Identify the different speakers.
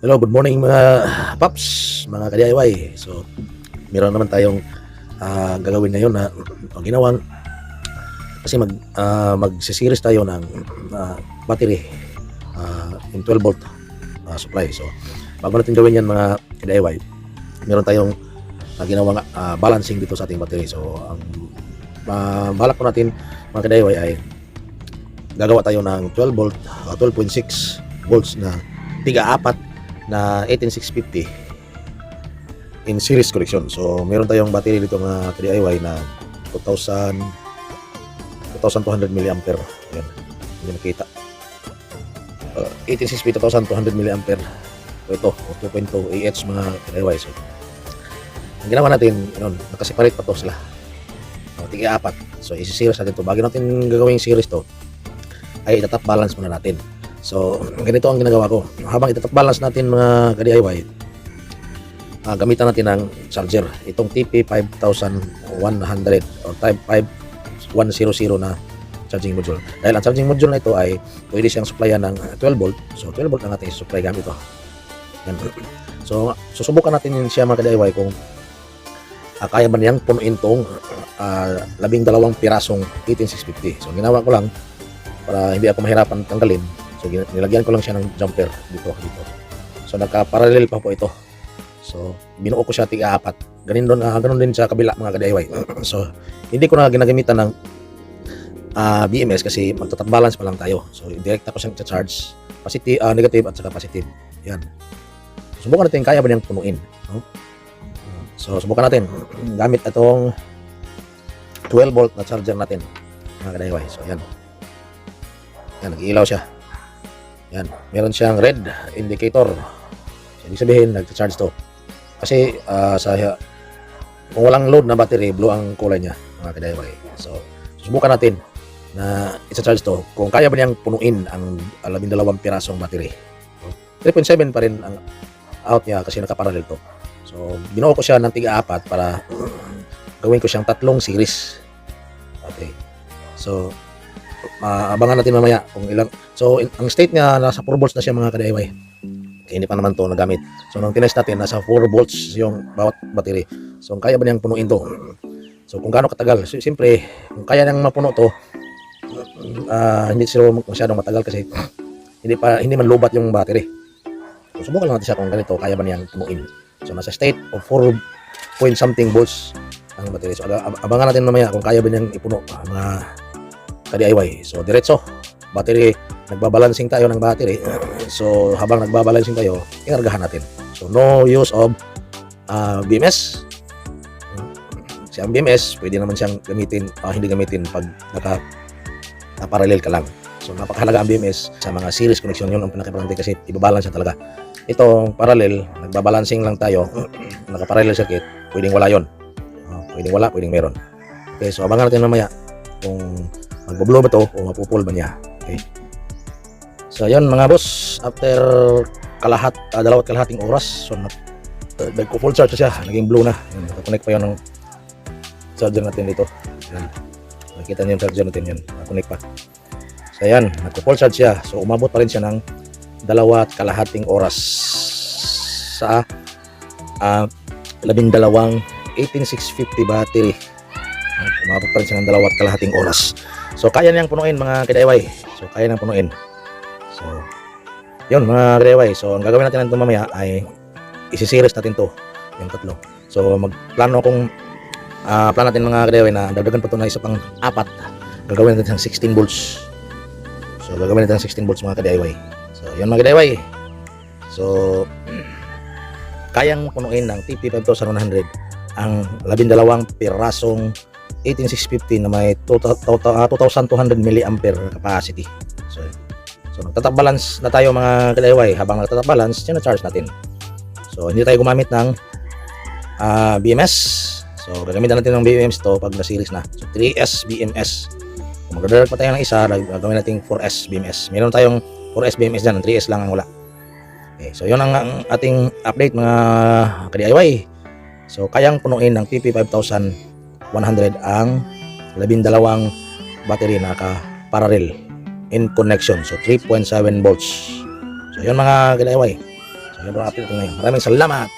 Speaker 1: Hello, good morning mga paps, mga ka-DIY. So, meron naman tayong gagawin ngayon na ginawang kasi mag-series tayo ng battery in 12 volt supply. So, bago natin gawin yan mga ka-DIY, meron tayong ginawang balancing dito sa ating battery. So, ang balak po natin mga ka-DIY ay gagawa tayo ng 12 volt, 12.6 volts na tiga-apat na 18650 in series connection. So meron tayong battery dito mga DIY na 2200 mAh. Yan, hindi makita. 18650 2200 mAh. Ito 2.2 AH mga DIY. So ang ginawa natin, yun, nakaseparate pa to sila. Tiga-apat. So isi-series natin to. Bago natin gagawin series to, ay itatap balance muna natin. So, ganito ang ginagawa ko. Habang itatap balance natin mga ka-DIY, gamitan natin ng charger. Itong TP5100 or Type 5100 na charging module. Dahil ang charging module na ito ay pwede siyang supplyan ng 12 volt. So, 12 volt ang ating supply gamit ito. Yan. So, susubukan natin yun siya mga ka-DIY kung kaya ba niyang punuin itong 12 pirasong 18650. So, ginawa ko lang para hindi ako mahirapan tanggalin. So, nilagyan ko lang siya ng jumper dito. So, nagka-parallel pa po ito. So, binuo ko siya tiga-apat. Ganun din sa kabila mga ka-DIY. So, hindi ko na ginagamitan ng BMS kasi magtatap balance pa lang tayo. So, direct ako siyang charge. Negative at saka positive. Yan. So, subukan natin kaya ba niyang punuin. No? So, subukan natin. Gamit itong 12 volt na charger natin mga ka-DIY. So, yan. Yan, nag-iilaw siya. Yan, meron siyang red indicator. So, ibig sabihin, nag-charge to. Kasi kung walang load na battery, blue ang kulay niya, mga ka-DIY. So, susubukan natin na isa-charge to kung kaya ba niyang punuin ang 12 pirasong battery. So, 3.7 pa rin ang out niya kasi nakaparallel to. So, binuo ko siya ng tiga-apat para gawin ko siyang tatlong series. Okay. So, abangan natin mamaya kung ilang. So ang state niya nasa 4 volts na siya mga ka-DIY. Okay, hindi pa naman to nagamit. So nung tinest natin nasa 4 volts yung bawat battery. So kaya ba niyang punuin to? So kung gaano katagal, so, siyempre kung kaya niyang mapuno to, hindi sila masyadong matagal kasi hindi man lobat yung battery. So subukan lang natin siya kung ganito kaya ba niyang punuin. So nasa state of 4 point something volts ang battery. So abangan natin mamaya kung kaya ba niyang ipuno mga ka-DIY. So diretso battery, nagbabalancing tayo ng battery. So habang nagbabalancing tayo, inargahan natin. So no use of BMS. Kasi ang BMS pwede naman siyang gamitin, hindi gamitin pag naka-parallel ka lang. So napakahalaga ang BMS sa mga series connection. Yun ang pinaka-importante kasi ibabalance siya talaga. Itong parallel, nagbabalancing lang tayo, naka-parallel circuit, pwedeng wala yun. Pwedeng wala, pwedeng meron. Okay, so abangan natin mamaya kung magbo-blow ba to o mapupul ba niya. Okay. So yun mga boss, after dalawat kalahating oras, so nagko-full charge siya, naging blue na. Naka-connect pa yun ng charger natin dito. Yan. Nakita niyo yung charger natin yun, naka-connect pa. So yan, nagko-full charge siya. So umabot pa rin siya ng 2 kalahating oras sa 12 18650 battery. Umabot pa rin siya ng 2 kalahating oras. So kaya niyang punuin mga ka-DIY. So kaya niyang punuin. So yun mga ka-DIY. So ang gagawin natin nito mamaya ay isi-series natin to, yung tatlo. So magplano akong plan natin mga ka-DIY na dagdagan pa to na isa pang 4. Gagawin natin ng 16 volts. So gagawin natin ng 16 volts mga ka-DIY. So yun mga ka-DIY. So kayang punuin ng TP5100 ang 12 pirasong 18650 na may 2200 mAh capacity. So nagtatap balance na tayo mga ka-DIY. Habang nagtatap balance, yun na charge natin. So hindi tayo gumamit ng BMS. So gagamitan natin ng BMS to pag na-series na. So 3S BMS. Kung magdadag pa tayo ng isa, gagawin natin 4S BMS. Meron tayong 4S BMS dyan, 3S lang ang wala. Okay, so yun ang ating update mga ka-DIY. So kayang punuin ng TP5100 ang 12 battery na naka-parallel in connection. So 3.7 volts. So yun mga ka-DIY. So Yun ang update ko ngayon. Maraming salamat.